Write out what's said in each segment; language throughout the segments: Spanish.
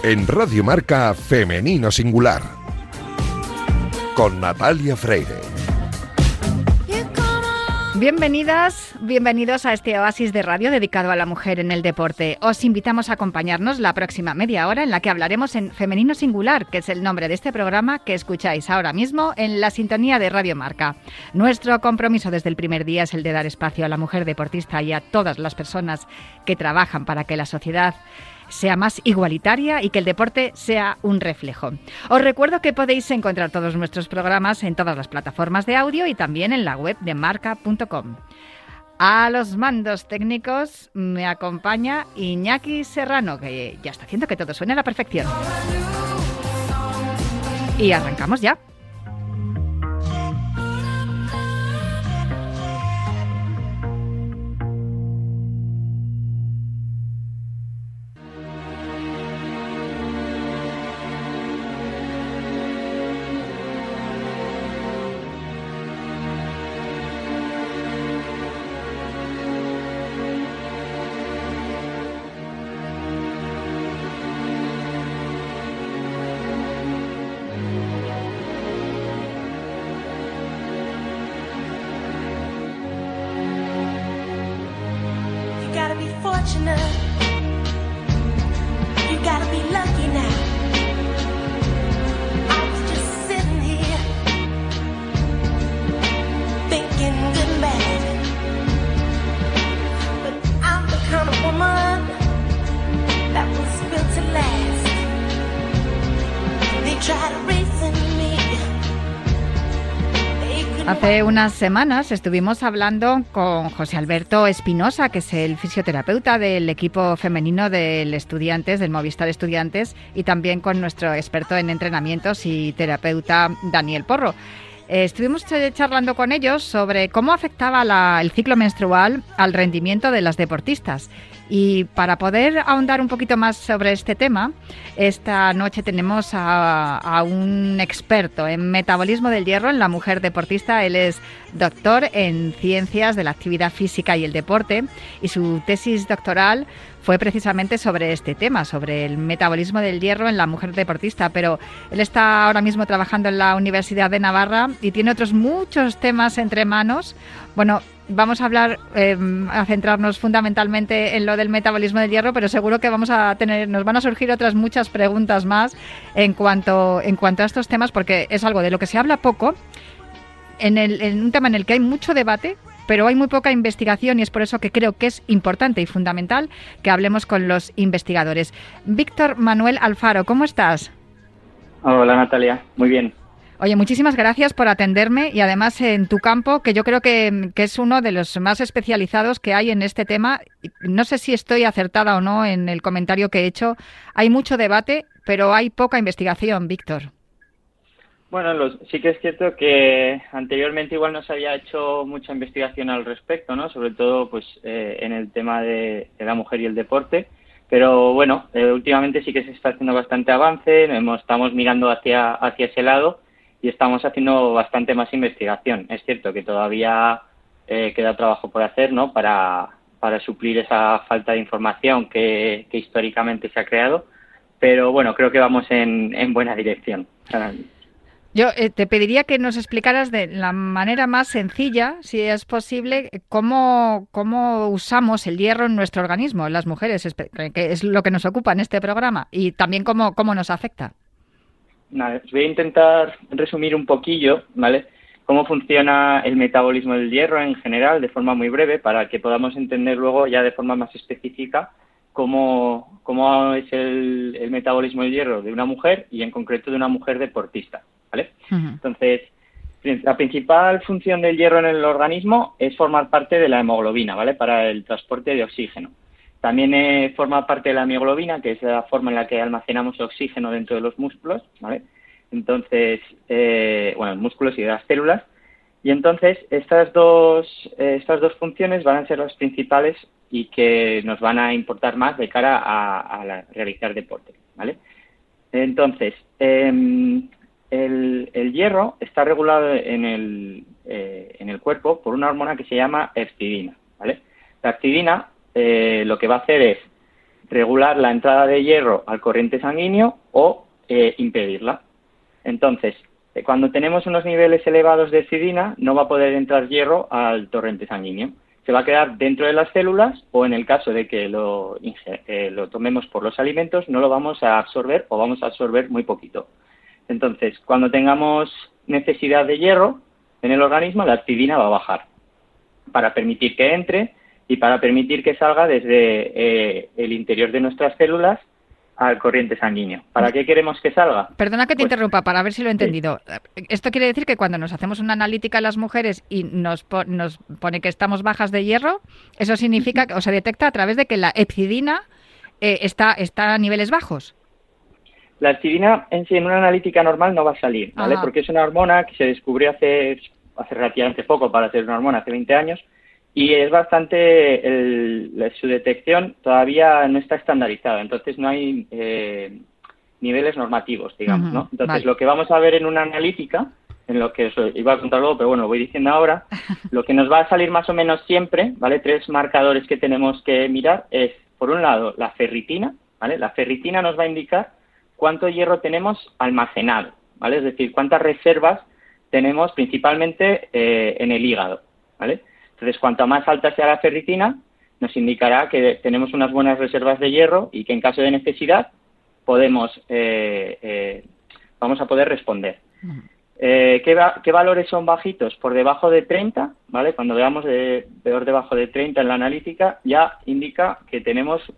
En Radio Marca Femenino Singular, con Natalia Freire. Bienvenidas, bienvenidos a este oasis de radio dedicado a la mujer en el deporte. Os invitamos a acompañarnos la próxima media hora en la que hablaremos en Femenino Singular, que es el nombre de este programa que escucháis ahora mismo en la sintonía de Radio Marca. Nuestro compromiso desde el primer día es el de dar espacio a la mujer deportista y a todas las personas que trabajan para que la sociedad sea más igualitaria y que el deporte sea un reflejo. Os recuerdo que podéis encontrar todos nuestros programas en todas las plataformas de audio y también en la web de marca.com. A los mandos técnicos me acompaña Iñaki Serrano, que ya está haciendo que todo suene a la perfección. Y arrancamos ya. Hace unas semanas estuvimos hablando con José Alberto Espinosa, que es el fisioterapeuta del equipo femenino del Estudiantes, del Movistar Estudiantes, y también con nuestro experto en entrenamientos y terapeuta Daniel Porro. Estuvimos charlando con ellos sobre cómo afectaba el ciclo menstrual al rendimiento de las deportistas. Y para poder ahondar un poquito más sobre este tema, esta noche tenemos a un experto en metabolismo del hierro en la mujer deportista. Él es doctor en ciencias de la actividad física y el deporte, y su tesis doctoral fue precisamente sobre este tema, sobre el metabolismo del hierro en la mujer deportista. Pero él está ahora mismo trabajando en la Universidad de Navarra y tiene otros muchos temas entre manos. Bueno, vamos a hablar, a centrarnos fundamentalmente en lo del metabolismo del hierro, pero seguro que nos van a surgir otras muchas preguntas más en cuanto a estos temas, porque es algo de lo que se habla poco, en un tema en el que hay mucho debate, pero hay muy poca investigación, y es por eso que creo que es importante y fundamental que hablemos con los investigadores. Víctor Manuel Alfaro, ¿cómo estás? Hola, Natalia, muy bien. Oye, muchísimas gracias por atenderme, y además en tu campo, que yo creo que es uno de los más especializados que hay en este tema. No sé si estoy acertada o no en el comentario que he hecho. Hay mucho debate, pero hay poca investigación, Víctor. Bueno, sí que es cierto que anteriormente igual no se había hecho mucha investigación al respecto, ¿no? Sobre todo pues en el tema de la mujer y el deporte. Pero bueno, últimamente sí que se está haciendo bastante avance, estamos mirando hacia ese lado y estamos haciendo bastante más investigación. Es cierto que todavía queda trabajo por hacer, ¿no? Para suplir esa falta de información que históricamente se ha creado, pero bueno, creo que vamos en buena dirección. Yo te pediría que nos explicaras de la manera más sencilla, si es posible, cómo usamos el hierro en nuestro organismo, las mujeres, que es lo que nos ocupa en este programa, y también cómo nos afecta. Vale, os voy a intentar resumir un poquillo, ¿vale?, cómo funciona el metabolismo del hierro en general, de forma muy breve, para que podamos entender luego ya de forma más específica cómo es el metabolismo del hierro de una mujer, y en concreto de una mujer deportista, ¿vale? Uh-huh. Entonces, la principal función del hierro en el organismo es formar parte de la hemoglobina, ¿vale?, para el transporte de oxígeno. También forma parte de la mioglobina, que es la forma en la que almacenamos oxígeno dentro de los músculos, ¿vale? Entonces, los músculos y de las células. Y entonces, estas dos funciones van a ser las principales y que nos van a importar más de cara a realizar deporte, ¿vale? Entonces, el hierro está regulado en el cuerpo por una hormona que se llama hepcidina, ¿vale? La hepcidina lo que va a hacer es regular la entrada de hierro al corriente sanguíneo o impedirla. Entonces, cuando tenemos unos niveles elevados de hepcidina, no va a poder entrar hierro al torrente sanguíneo. Se va a quedar dentro de las células o, en el caso de que lo tomemos por los alimentos, no lo vamos a absorber o vamos a absorber muy poquito. Entonces, cuando tengamos necesidad de hierro en el organismo, la hepcidina va a bajar para permitir que entre y para permitir que salga desde el interior de nuestras células al corriente sanguíneo. ¿Para qué queremos que salga? Perdona que te interrumpa, para ver si lo he entendido. Sí. Esto quiere decir que cuando nos hacemos una analítica a las mujeres y nos pone que estamos bajas de hierro, eso significa que, o se detecta a través de que la hepcidina está a niveles bajos. La hepcidina en sí en una analítica normal no va a salir, ¿vale? Ajá. Porque es una hormona que se descubrió hace relativamente poco para ser una hormona, hace 20 años, y es bastante, su detección todavía no está estandarizada, entonces no hay niveles normativos, digamos, ¿no? Entonces, vale, lo que vamos a ver en una analítica, en lo que os iba a contar luego, pero bueno, lo voy diciendo ahora, lo que nos va a salir más o menos siempre, ¿vale? 3 marcadores que tenemos que mirar es, por un lado, la ferritina, ¿vale? La ferritina nos va a indicar cuánto hierro tenemos almacenado, ¿vale? Es decir, cuántas reservas tenemos principalmente en el hígado, ¿vale? Entonces, cuanto más alta sea la ferritina, nos indicará que tenemos unas buenas reservas de hierro y que en caso de necesidad vamos a poder responder. ¿Qué valores son bajitos? Por debajo de 30, ¿vale? Cuando veamos por debajo de 30 en la analítica, ya indica que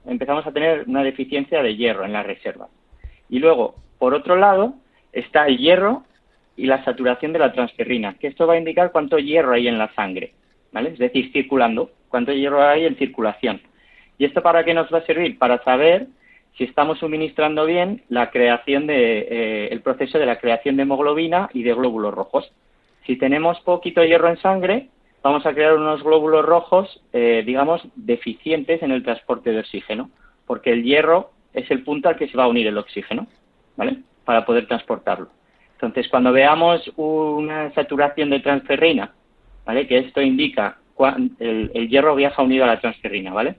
empezamos a tener una deficiencia de hierro en las reservas. Y luego, por otro lado, está el hierro y la saturación de la transferrina, que esto va a indicar cuánto hierro hay en la sangre, ¿vale? Es decir, circulando, cuánto hierro hay en circulación. ¿Y esto para qué nos va a servir? Para saber si estamos suministrando bien la creación el proceso de la creación de hemoglobina y de glóbulos rojos. Si tenemos poquito hierro en sangre, vamos a crear unos glóbulos rojos, digamos, deficientes en el transporte de oxígeno, porque el hierro es el punto al que se va a unir el oxígeno, ¿vale? Para poder transportarlo. Entonces, cuando veamos una saturación de transferrina, ¿vale? Que esto indica el hierro viaja unido a la transferrina, ¿vale?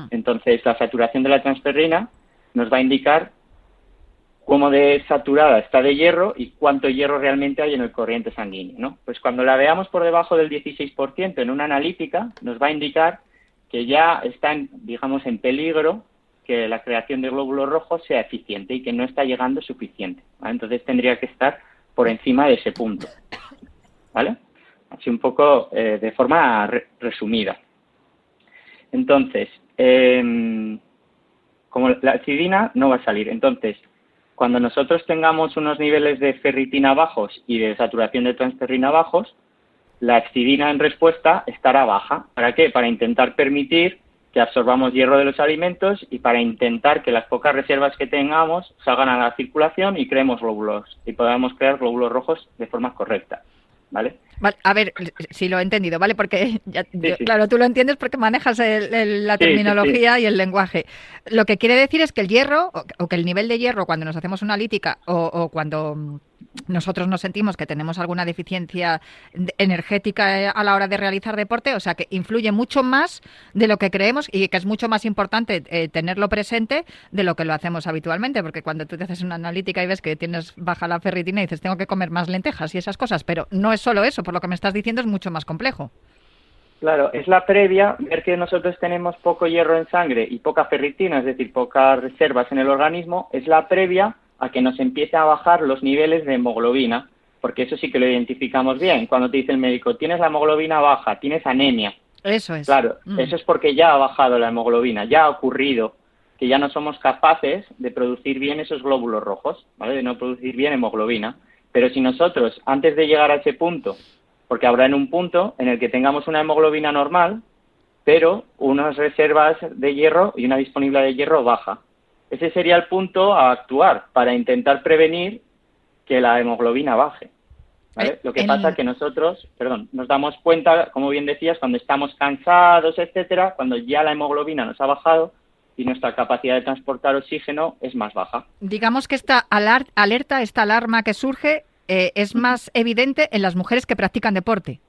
Entonces, la saturación de la transferrina nos va a indicar cómo de saturada está de hierro y cuánto hierro realmente hay en el corriente sanguíneo, ¿no? Pues cuando la veamos por debajo del 16% en una analítica, nos va a indicar que ya está, digamos, en peligro que la creación de glóbulos rojos sea eficiente y que no está llegando suficiente, ¿vale? Entonces tendría que estar por encima de ese punto, ¿vale? Así un poco de forma resumida. Entonces, como la hepcidina no va a salir, entonces, cuando nosotros tengamos unos niveles de ferritina bajos y de saturación de transferrina bajos, la hepcidina en respuesta estará baja. ¿Para qué? Para intentar permitir que absorbamos hierro de los alimentos y para intentar que las pocas reservas que tengamos salgan a la circulación y creemos glóbulos y podamos crear glóbulos rojos de forma correcta, ¿vale? Vale, a ver, si lo he entendido, ¿vale? Porque, Sí. Claro, tú lo entiendes porque manejas la terminología y el lenguaje. Lo que quiere decir es que el hierro, o que el nivel de hierro cuando nos hacemos una analítica o cuando nosotros nos sentimos que tenemos alguna deficiencia energética a la hora de realizar deporte, o sea, que influye mucho más de lo que creemos y que es mucho más importante tenerlo presente de lo que lo hacemos habitualmente, porque cuando tú te haces una analítica y ves que tienes baja la ferritina y dices, tengo que comer más lentejas y esas cosas, pero no es solo eso, por lo que me estás diciendo es mucho más complejo. Claro, es la previa, ver que nosotros tenemos poco hierro en sangre y poca ferritina, es decir, pocas reservas en el organismo, es la previa a que nos empiece a bajar los niveles de hemoglobina, porque eso sí que lo identificamos bien. Cuando te dice el médico, tienes la hemoglobina baja, tienes anemia. Eso es. Claro, eso es porque ya ha bajado la hemoglobina, ya ha ocurrido que ya no somos capaces de producir bien esos glóbulos rojos, ¿vale? De no producir bien hemoglobina. Pero si nosotros, antes de llegar a ese punto, porque habrá en un punto en el que tengamos una hemoglobina normal, pero unas reservas de hierro y una disponibilidad de hierro baja. Ese sería el punto a actuar para intentar prevenir que la hemoglobina baje, ¿vale? Lo que pasa es que nosotros, nos damos cuenta, como bien decías, cuando estamos cansados, etcétera, cuando ya la hemoglobina nos ha bajado y nuestra capacidad de transportar oxígeno es más baja. Digamos que esta alerta, esta alarma que surge, es más evidente en las mujeres que practican deporte.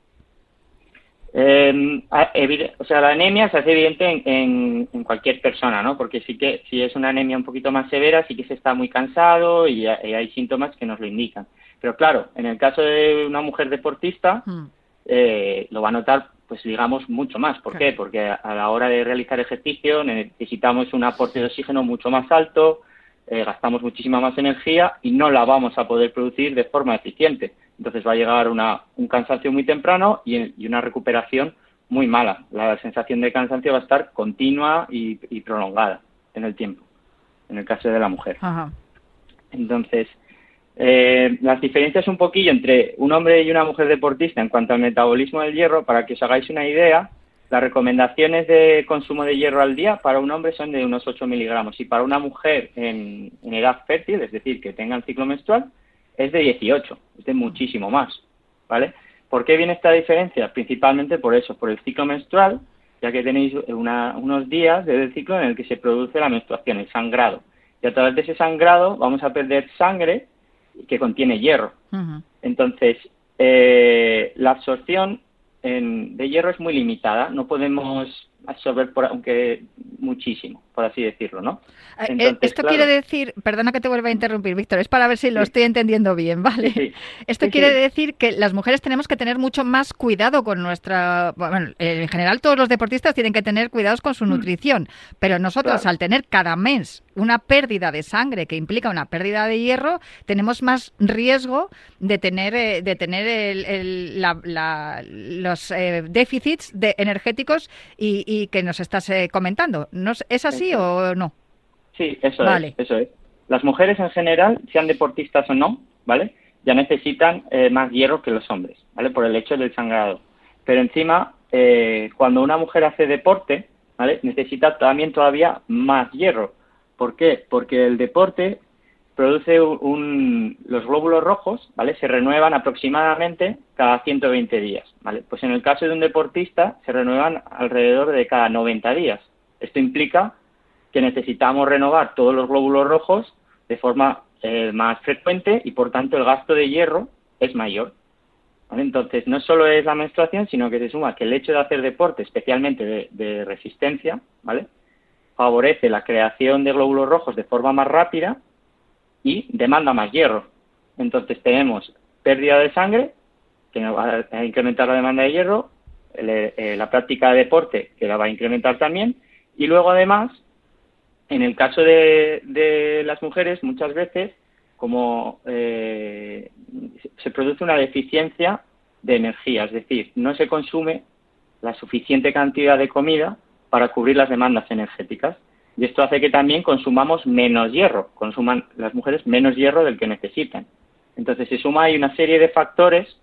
O sea, la anemia se hace evidente en cualquier persona, ¿no? Porque sí que si es una anemia un poquito más severa, sí que se está muy cansado y hay síntomas que nos lo indican. Pero claro, en el caso de una mujer deportista, lo va a notar, pues digamos, mucho más. ¿Por qué? Porque a la hora de realizar ejercicio necesitamos un aporte de oxígeno mucho más alto, gastamos muchísima más energía y no la vamos a poder producir de forma eficiente. Entonces va a llegar un cansancio muy temprano y una recuperación muy mala. La sensación de cansancio va a estar continua y prolongada en el tiempo, en el caso de la mujer. Ajá. Entonces, las diferencias un poquillo entre un hombre y una mujer deportista en cuanto al metabolismo del hierro, para que os hagáis una idea, las recomendaciones de consumo de hierro al día para un hombre son de unos 8 miligramos y para una mujer en edad fértil, es decir, que tenga el ciclo menstrual, es de 18, es de muchísimo más, ¿vale? ¿Por qué viene esta diferencia? Principalmente por eso, por el ciclo menstrual, ya que tenéis unos días del ciclo en el que se produce la menstruación, el sangrado. Y a través de ese sangrado vamos a perder sangre que contiene hierro. Uh-huh. Entonces, la absorción de hierro es muy limitada, no podemos absorber aunque muchísimo, por así decirlo, ¿no? Entonces, esto claro, quiere decir, perdona que te vuelva a interrumpir, Víctor, es para ver si lo estoy entendiendo bien, ¿vale? Sí. Esto quiere decir que las mujeres tenemos que tener mucho más cuidado con nuestra... Bueno, en general todos los deportistas tienen que tener cuidados con su nutrición, pero nosotros al tener cada mes una pérdida de sangre que implica una pérdida de hierro, tenemos más riesgo de tener los déficits energéticos y que nos estás comentando. ¿Es así o no? Sí, eso es. Las mujeres en general, sean deportistas o no, ¿vale? Ya necesitan más hierro que los hombres, ¿vale? Por el hecho del sangrado. Pero encima, cuando una mujer hace deporte, ¿vale? Necesita también todavía más hierro. ¿Por qué? Porque el deporte produce los glóbulos rojos, ¿vale? Se renuevan aproximadamente cada 120 días, ¿vale? Pues en el caso de un deportista se renuevan alrededor de cada 90 días. Esto implica que necesitamos renovar todos los glóbulos rojos de forma más frecuente y, por tanto, el gasto de hierro es mayor, ¿vale? Entonces, no solo es la menstruación, sino que se suma que el hecho de hacer deporte, especialmente de resistencia, ¿vale? Favorece la creación de glóbulos rojos de forma más rápida y demanda más hierro. Entonces tenemos pérdida de sangre, que nos va a incrementar la demanda de hierro, la práctica de deporte, que la va a incrementar también, y luego además, en el caso de las mujeres, muchas veces, como se produce una deficiencia de energía, es decir, no se consume la suficiente cantidad de comida para cubrir las demandas energéticas. Y esto hace que también consumamos menos hierro, consuman las mujeres menos hierro del que necesitan. Entonces se suma ahí una serie de factores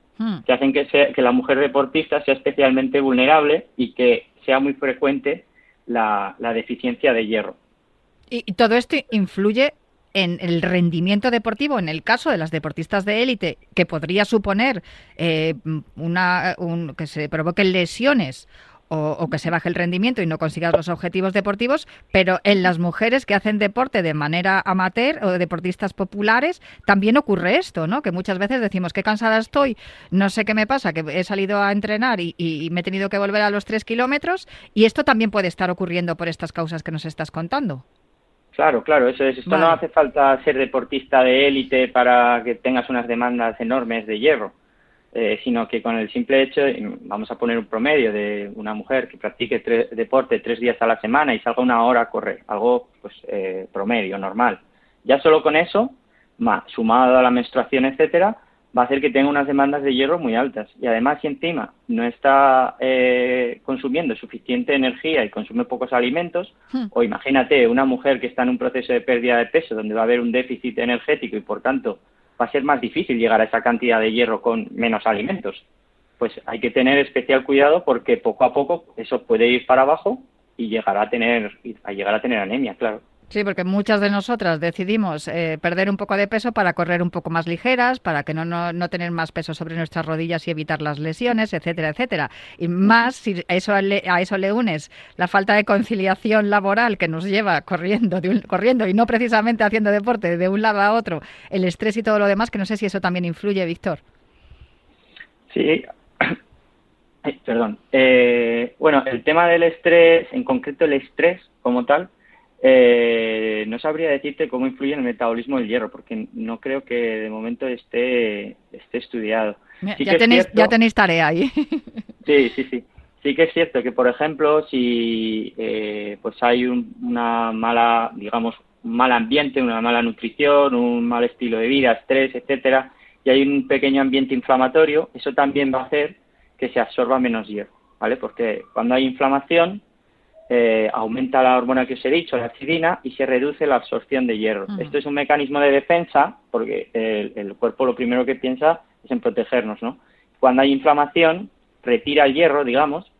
que hacen que la mujer deportista sea especialmente vulnerable y que sea muy frecuente la deficiencia de hierro. Y todo esto influye en el rendimiento deportivo, en el caso de las deportistas de élite, que podría suponer que se provoquen lesiones o que se baje el rendimiento y no consigas los objetivos deportivos, pero en las mujeres que hacen deporte de manera amateur o deportistas populares también ocurre esto, ¿no? Que muchas veces decimos qué cansada estoy, no sé qué me pasa, que he salido a entrenar y me he tenido que volver a los 3 kilómetros, y esto también puede estar ocurriendo por estas causas que nos estás contando. Claro, eso es. Esto no hace falta ser deportista de élite para que tengas unas demandas enormes de hierro. Sino que con el simple hecho, vamos a poner un promedio de una mujer que practique deporte 3 días a la semana y salga 1 hora a correr, algo pues promedio, normal. Ya solo con eso, sumado a la menstruación, etcétera, va a hacer que tenga unas demandas de hierro muy altas. Y además, si encima no está consumiendo suficiente energía y consume pocos alimentos, o imagínate una mujer que está en un proceso de pérdida de peso donde va a haber un déficit energético y, por tanto, va a ser más difícil llegar a esa cantidad de hierro con menos alimentos. Pues hay que tener especial cuidado porque poco a poco eso puede ir para abajo y llegar a tener anemia, claro. Sí, porque muchas de nosotras decidimos perder un poco de peso para correr un poco más ligeras, para que no tener más peso sobre nuestras rodillas y evitar las lesiones, etcétera, etcétera. Y más, si a eso le unes la falta de conciliación laboral que nos lleva corriendo y no precisamente haciendo deporte de un lado a otro, el estrés y todo lo demás, que no sé si eso también influye, Víctor. Sí. Perdón. Bueno, el tema del estrés, en concreto el estrés como tal, no sabría decirte cómo influye en el metabolismo del hierro, porque no creo que de momento esté estudiado. Sí que Ya tenéis tarea ahí. Sí, sí, sí. Sí que es cierto que, por ejemplo, si pues hay una mala, digamos, un mal ambiente, una mala nutrición, un mal estilo de vida, estrés, etcétera, y hay un pequeño ambiente inflamatorio, eso también va a hacer que se absorba menos hierro, ¿vale? Porque cuando hay inflamación, aumenta la hormona que os he dicho, la hepcidina, y se reduce la absorción de hierro. Esto es un mecanismo de defensa, porque el cuerpo lo primero que piensa es en protegernos, ¿no? Cuando hay inflamación, retira el hierro, digamos,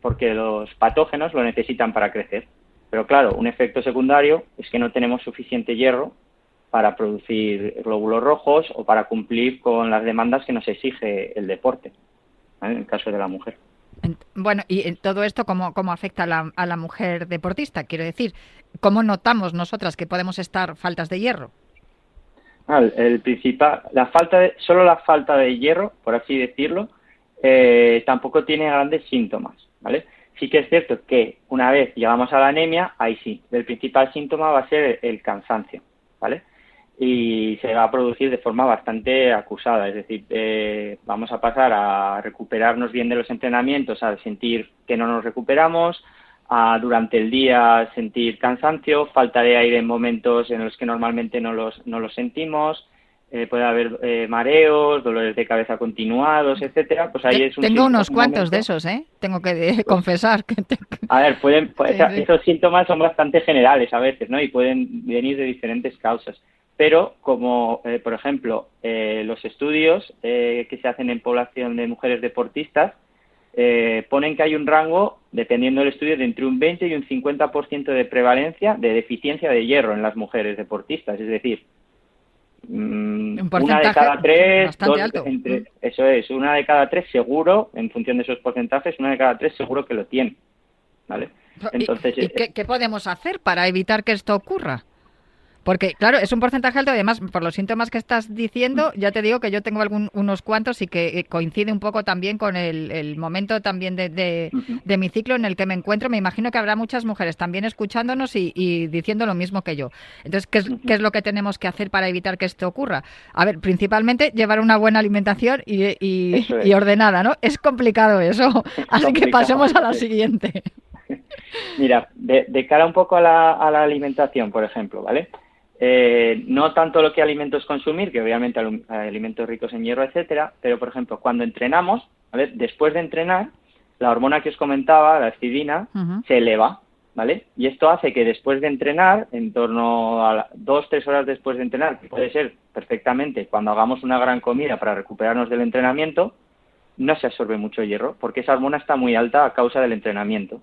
porque los patógenos lo necesitan para crecer. Pero claro, un efecto secundario es que no tenemos suficiente hierro para producir glóbulos rojos o para cumplir con las demandas que nos exige el deporte, ¿vale? En el caso de la mujer. Bueno, y en todo esto, ¿cómo afecta a la mujer deportista? Quiero decir, ¿cómo notamos nosotras que podemos estar faltas de hierro? El principal, solo la falta de hierro, por así decirlo, tampoco tiene grandes síntomas, ¿vale? Sí que es cierto que una vez llegamos a la anemia, ahí sí, el principal síntoma va a ser el cansancio, ¿vale? Y se va a producir de forma bastante acusada, es decir, vamos a pasar a recuperarnos bien de los entrenamientos, a sentir que no nos recuperamos, a durante el día sentir cansancio, falta de aire en momentos en los que normalmente no los sentimos, puede haber mareos, dolores de cabeza continuados, etcétera. Pues ahí tengo unos cuantos de esos, tengo que confesar. A ver, esos síntomas son bastante generales a veces, ¿no? Y pueden venir de diferentes causas. Pero como, por ejemplo, los estudios que se hacen en población de mujeres deportistas ponen que hay un rango, dependiendo del estudio, de entre un 20 y un 50% de prevalencia de deficiencia de hierro en las mujeres deportistas. Es decir, un una de cada tres, alto. Eso es, una de cada tres seguro, en función de esos porcentajes, una de cada tres seguro que lo tiene, ¿vale? Entonces, ¿Y qué podemos hacer para evitar que esto ocurra? Porque, claro, es un porcentaje alto, además, por los síntomas que estás diciendo, ya te digo que yo tengo unos cuantos y que coincide un poco también con el momento también de mi ciclo en el que me encuentro. Me imagino que habrá muchas mujeres también escuchándonos y diciendo lo mismo que yo. Entonces, ¿qué es lo que tenemos que hacer para evitar que esto ocurra? A ver, principalmente llevar una buena alimentación y ordenada, ¿no? Es complicado eso, así que pasemos a la siguiente. Mira, de cara un poco a la alimentación, por ejemplo, ¿vale? No tanto lo que alimentos consumir, que obviamente alimentos ricos en hierro, etcétera, pero por ejemplo, cuando entrenamos, ¿vale? Después de entrenar, la hormona que os comentaba, la hepcidina, se eleva, ¿vale? Y esto hace que después de entrenar, en torno a 2-3 horas después de entrenar, que puede ser perfectamente cuando hagamos una gran comida para recuperarnos del entrenamiento, no se absorbe mucho hierro, porque esa hormona está muy alta a causa del entrenamiento.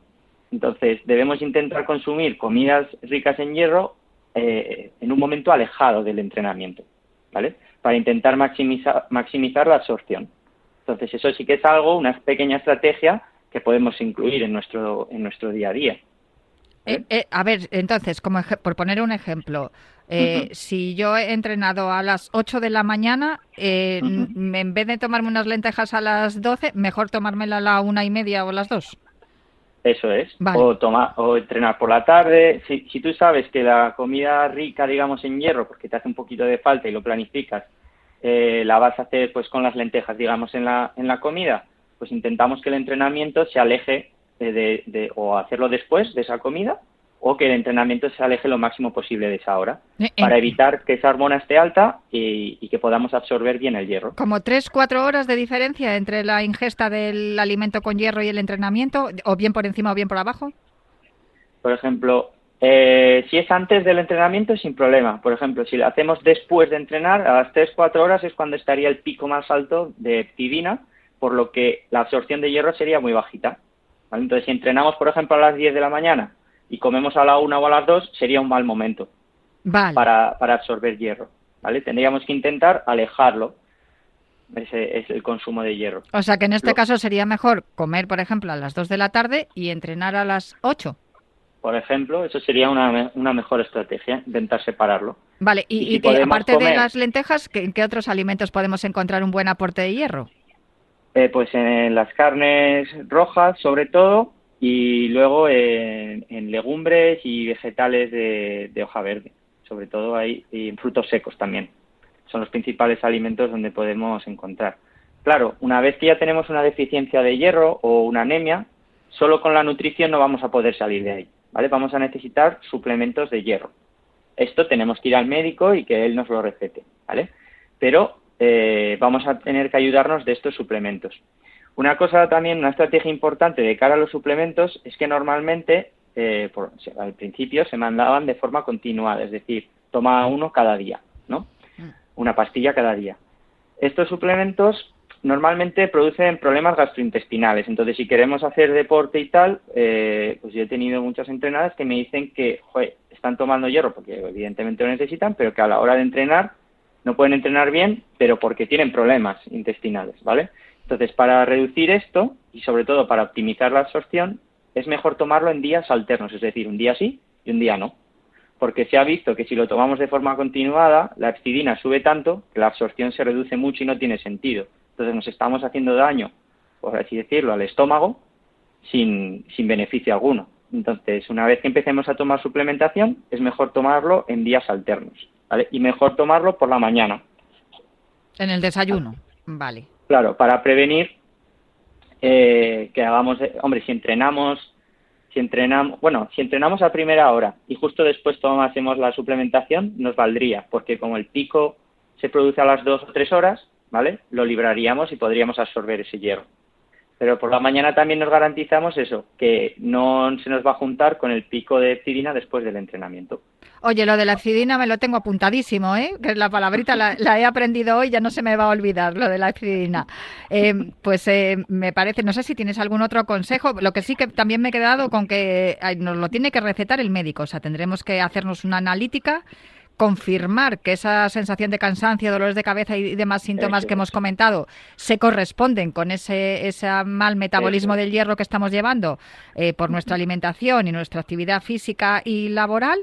Entonces, debemos intentar consumir comidas ricas en hierro en un momento alejado del entrenamiento, ¿vale? Para intentar maximizar la absorción. Entonces, eso sí que es una pequeña estrategia que podemos incluir en nuestro día a día. A ver, entonces, por poner un ejemplo, si yo he entrenado a las 8 de la mañana, en vez de tomarme unas lentejas a las 12, mejor tomármela a la 1:30 o a las 2. Eso es, vale. o entrenar por la tarde. Si tú sabes que la comida rica, digamos, en hierro, porque te hace un poquito de falta y lo planificas, la vas a hacer pues con las lentejas, digamos, en la comida, pues intentamos que el entrenamiento se aleje o hacerlo después de esa comida, o que el entrenamiento se aleje lo máximo posible de esa hora, para evitar que esa hormona esté alta y que podamos absorber bien el hierro. ¿Como 3-4 horas de diferencia entre la ingesta del alimento con hierro y el entrenamiento, o bien por encima o bien por abajo? Por ejemplo, si es antes del entrenamiento, sin problema. Por ejemplo, si lo hacemos después de entrenar, a las 3-4 horas es cuando estaría el pico más alto de hepcidina, por lo que la absorción de hierro sería muy bajita, ¿vale? Entonces, si entrenamos, por ejemplo, a las 10 de la mañana y comemos a la 1 o a las 2, sería un mal momento para absorber hierro, ¿vale? Tendríamos que intentar alejarlo. Ese es el consumo de hierro. O sea, que en este caso sería mejor comer, por ejemplo, a las 2 de la tarde y entrenar a las 8. Por ejemplo, eso sería una mejor estrategia, intentar separarlo. Vale, y aparte de las lentejas, ¿en qué otros alimentos podemos encontrar un buen aporte de hierro? Pues en las carnes rojas, sobre todo, y luego en legumbres y vegetales de hoja verde, sobre todo ahí, y en frutos secos también. Son los principales alimentos donde podemos encontrar. Claro, una vez que ya tenemos una deficiencia de hierro o una anemia, solo con la nutrición no vamos a poder salir de ahí, ¿vale? Vamos a necesitar suplementos de hierro. Esto tenemos que ir al médico y que él nos lo recete, ¿vale? Pero vamos a tener que ayudarnos de estos suplementos. Una cosa también, una estrategia importante de cara a los suplementos es que normalmente al principio se mandaban de forma continuada, es decir, toma uno cada día, ¿no? Una pastilla cada día. Estos suplementos normalmente producen problemas gastrointestinales, entonces si queremos hacer deporte y tal, pues yo he tenido muchas entrenadas que me dicen que están tomando hierro porque evidentemente lo necesitan, pero que a la hora de entrenar no pueden entrenar bien, pero porque tienen problemas intestinales, ¿vale? Entonces, para reducir esto y sobre todo para optimizar la absorción, es mejor tomarlo en días alternos, es decir, un día sí y un día no. Porque se ha visto que si lo tomamos de forma continuada, la hepcidina sube tanto que la absorción se reduce mucho y no tiene sentido. Entonces nos estamos haciendo daño, por así decirlo, al estómago sin beneficio alguno. Entonces, una vez que empecemos a tomar suplementación, es mejor tomarlo en días alternos, ¿vale? Y mejor tomarlo por la mañana. En el desayuno, vale. Claro, para prevenir que hagamos... Hombre, si entrenamos a primera hora y justo después hacemos la suplementación, nos valdría, porque como el pico se produce a las 2 o 3 horas, ¿vale? Lo libraríamos y podríamos absorber ese hierro. Pero por la mañana también nos garantizamos eso, que no se nos va a juntar con el pico de hepcidina después del entrenamiento. Oye, lo de la hepcidina me lo tengo apuntadísimo, ¿eh? Que la palabrita la he aprendido hoy, ya no se me va a olvidar lo de la hepcidina. Me parece, no sé si tienes algún otro consejo, lo que sí que también me he quedado con que nos lo tiene que recetar el médico, o sea, tendremos que hacernos una analítica, confirmar que esa sensación de cansancio, dolores de cabeza y demás síntomas que hemos comentado se corresponden con ese mal metabolismo del hierro que estamos llevando por nuestra alimentación y nuestra actividad física y laboral.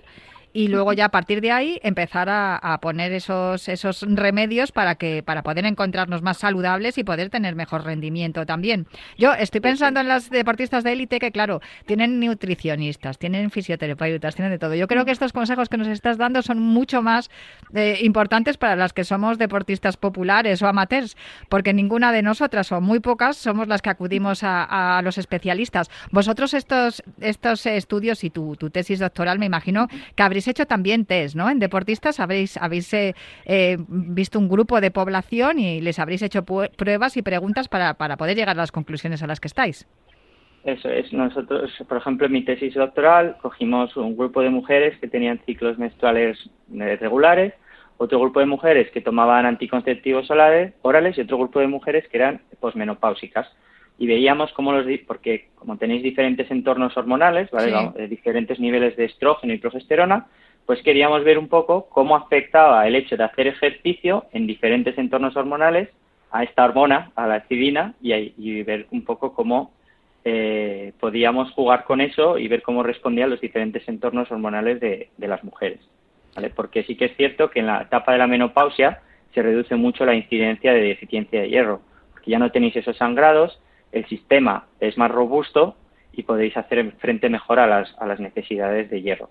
Y luego ya a partir de ahí empezar a poner esos remedios para poder encontrarnos más saludables y poder tener mejor rendimiento también. Yo estoy pensando en las deportistas de élite que, claro, tienen nutricionistas, tienen fisioterapeutas, tienen de todo. Yo creo que estos consejos que nos estás dando son mucho más importantes para las que somos deportistas populares o amateurs, porque ninguna de nosotras o muy pocas somos las que acudimos a los especialistas. Vosotros estos estudios y tu tesis doctoral, me imagino que habréis hecho también test, ¿no? En deportistas habéis visto un grupo de población y les habréis hecho pruebas y preguntas para poder llegar a las conclusiones a las que estáis. Eso es. Nosotros, por ejemplo, en mi tesis doctoral cogimos un grupo de mujeres que tenían ciclos menstruales regulares, otro grupo de mujeres que tomaban anticonceptivos orales y otro grupo de mujeres que eran posmenopáusicas. Y veíamos porque como tenéis diferentes entornos hormonales, ¿vale? Sí. Diferentes niveles de estrógeno y progesterona, pues queríamos ver un poco cómo afectaba el hecho de hacer ejercicio en diferentes entornos hormonales a esta hormona, a la hepcidina, y ver un poco cómo podíamos jugar con eso y ver cómo respondían los diferentes entornos hormonales de las mujeres, ¿vale? Porque sí que es cierto que en la etapa de la menopausia se reduce mucho la incidencia de deficiencia de hierro, porque ya no tenéis esos sangrados, el sistema es más robusto y podéis hacer frente mejor a las necesidades de hierro.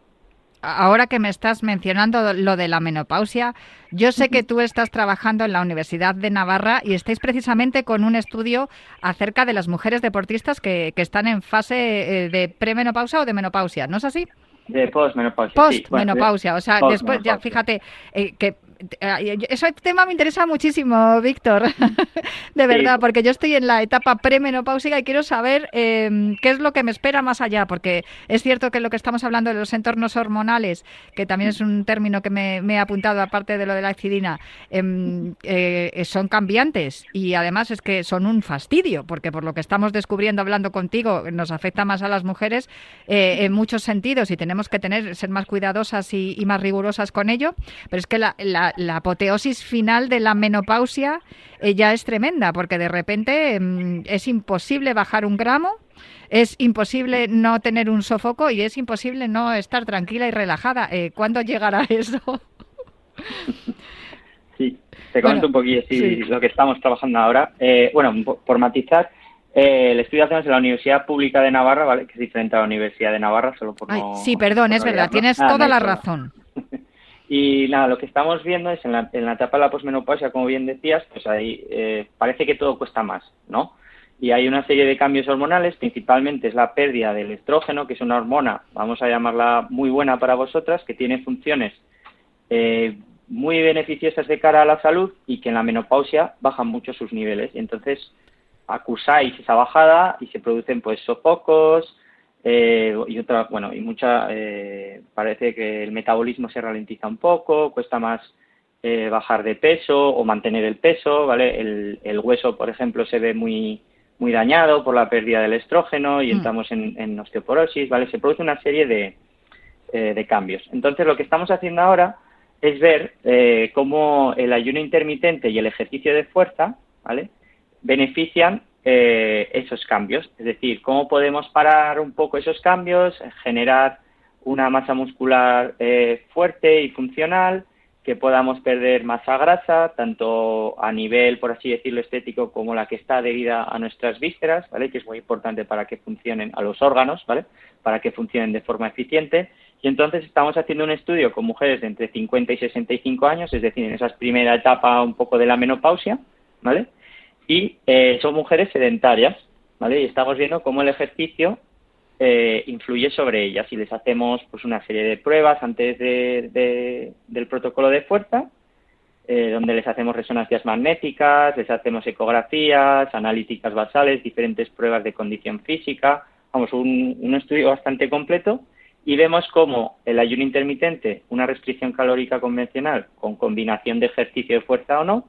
Ahora que me estás mencionando lo de la menopausia, yo sé que tú estás trabajando en la Universidad de Navarra y estáis precisamente con un estudio acerca de las mujeres deportistas que están en fase de premenopausia o de menopausia, ¿no es así? De postmenopausia. Postmenopausia, sí. O sea, después ya fíjate que ese tema me interesa muchísimo, Víctor, de verdad, porque yo estoy en la etapa premenopáusica y quiero saber qué es lo que me espera más allá, porque es cierto que lo que estamos hablando de los entornos hormonales, que también es un término que me he apuntado aparte de lo de la hepcidina, son cambiantes y además es que son un fastidio, porque por lo que estamos descubriendo hablando contigo, nos afecta más a las mujeres en muchos sentidos y tenemos que ser más cuidadosas y más rigurosas con ello, pero es que la apoteosis final de la menopausia ya es tremenda, porque de repente es imposible bajar 1 gramo, es imposible no tener un sofoco y es imposible no estar tranquila y relajada. ¿Cuándo llegará eso? Sí, te comento un poquillo lo que estamos trabajando ahora. Por matizar, el estudio hacemos en la Universidad Pública de Navarra, ¿vale? Que es diferente a la Universidad de Navarra, solo por no... Sí, perdón, es verdad, tienes toda la razón. Y nada, lo que estamos viendo es en la etapa de la posmenopausia, como bien decías, pues ahí parece que todo cuesta más, ¿no? Y hay una serie de cambios hormonales, principalmente es la pérdida del estrógeno, que es una hormona, vamos a llamarla muy buena para vosotras, que tiene funciones muy beneficiosas de cara a la salud y que en la menopausia bajan mucho sus niveles. Y entonces acusáis esa bajada y se producen pues sofocos parece que el metabolismo se ralentiza un poco, cuesta más bajar de peso o mantener el peso, ¿vale? El hueso, por ejemplo, se ve muy dañado por la pérdida del estrógeno y entramos en osteoporosis, ¿vale? Se produce una serie de cambios. Entonces, lo que estamos haciendo ahora es ver cómo el ayuno intermitente y el ejercicio de fuerza, ¿vale?, benefician esos cambios. Es decir, cómo podemos parar un poco esos cambios, generar una masa muscular fuerte y funcional, que podamos perder masa grasa, tanto a nivel, por así decirlo, estético, como la que está adherida a nuestras vísceras, ¿vale?, que es muy importante para que funcionen a los órganos, ¿vale?, para que funcionen de forma eficiente. Y entonces estamos haciendo un estudio con mujeres de entre 50 y 65 años, es decir, en esa primera etapa un poco de la menopausia, ¿vale?, y son mujeres sedentarias, ¿vale?, y estamos viendo cómo el ejercicio influye sobre ellas, y les hacemos pues una serie de pruebas antes del protocolo de fuerza, donde les hacemos resonancias magnéticas, les hacemos ecografías, analíticas basales, diferentes pruebas de condición física, un estudio bastante completo, y vemos cómo el ayuno intermitente, una restricción calórica convencional con combinación de ejercicio de fuerza o no,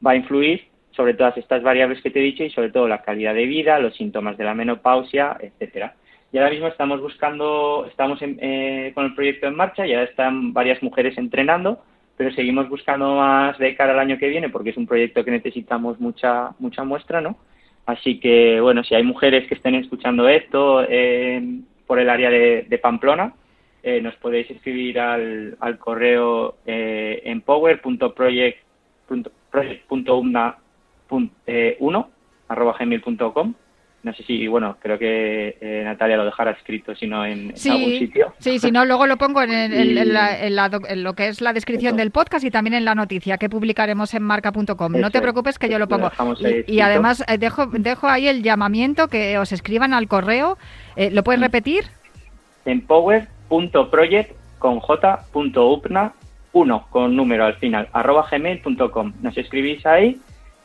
va a influir sobre todas estas variables que te he dicho y sobre todo la calidad de vida, los síntomas de la menopausia, etcétera. Y ahora mismo estamos con el proyecto en marcha, ya están varias mujeres entrenando, pero seguimos buscando más de cara al año que viene porque es un proyecto que necesitamos mucha muestra, ¿no? Así que, bueno, si hay mujeres que estén escuchando esto por el área de Pamplona, nos podéis escribir al correo empower.project.1@gmail.com. No sé si, creo que Natalia lo dejará escrito, si no en algún sitio. Sí, si no, luego lo pongo en lo que es la descripción del podcast y también en la noticia que publicaremos en marca.com. No te preocupes que yo lo pongo. Y además dejo ahí el llamamiento que os escriban al correo. ¿Lo puedes repetir? Empower.project con j.upna1 con número al final, @gmail.com. Nos escribís ahí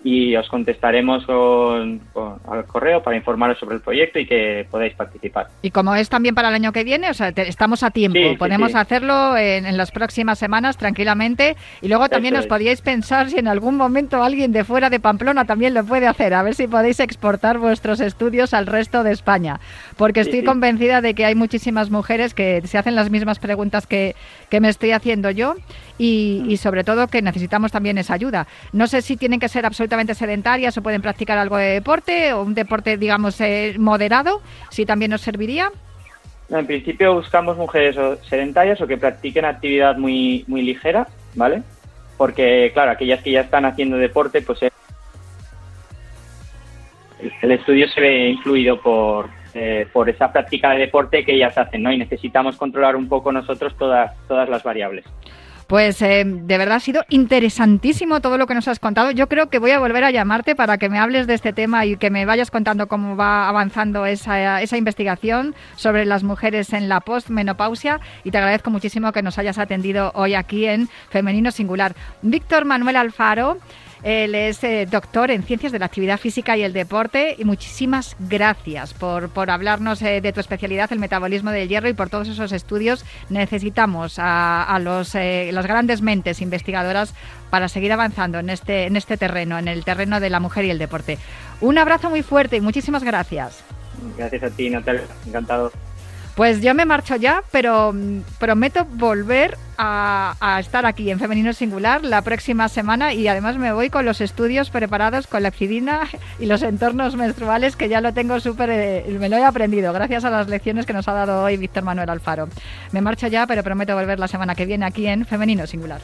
y os contestaremos al correo para informaros sobre el proyecto y que podáis participar. Y como es también para el año que viene, o sea, estamos a tiempo, podemos hacerlo en las próximas semanas tranquilamente, y luego también os podíais pensar si en algún momento alguien de fuera de Pamplona también lo puede hacer, a ver si podéis exportar vuestros estudios al resto de España, porque estoy convencida de que hay muchísimas mujeres que se hacen las mismas preguntas que me estoy haciendo yo, y sobre todo que necesitamos también esa ayuda. No sé si tienen que ser absolutamente sedentarias o pueden practicar algo de deporte o un deporte, digamos, moderado, si también nos serviría. No, en principio buscamos mujeres sedentarias o que practiquen actividad muy ligera, ¿vale? Porque, claro, aquellas que ya están haciendo deporte, pues el estudio se ve influido por esa práctica de deporte que ellas hacen, ¿no? Y necesitamos controlar un poco nosotros todas las variables. Pues de verdad ha sido interesantísimo todo lo que nos has contado. Yo creo que voy a volver a llamarte para que me hables de este tema y que me vayas contando cómo va avanzando esa investigación sobre las mujeres en la postmenopausia, y te agradezco muchísimo que nos hayas atendido hoy aquí en Femenino Singular. Víctor Manuel Alfaro, él es doctor en Ciencias de la Actividad Física y el Deporte, y muchísimas gracias por hablarnos de tu especialidad, el metabolismo del hierro, y por todos esos estudios. Necesitamos a las grandes mentes investigadoras para seguir avanzando en este terreno, en el terreno de la mujer y el deporte. Un abrazo muy fuerte y muchísimas gracias. Gracias a ti, Natalia. Encantado. Pues yo me marcho ya, pero prometo volver a estar aquí en Femenino Singular la próxima semana, y además me voy con los estudios preparados con la epsidina y los entornos menstruales, que ya lo tengo me lo he aprendido gracias a las lecciones que nos ha dado hoy Víctor Manuel Alfaro. Me marcho ya, pero prometo volver la semana que viene aquí en Femenino Singular.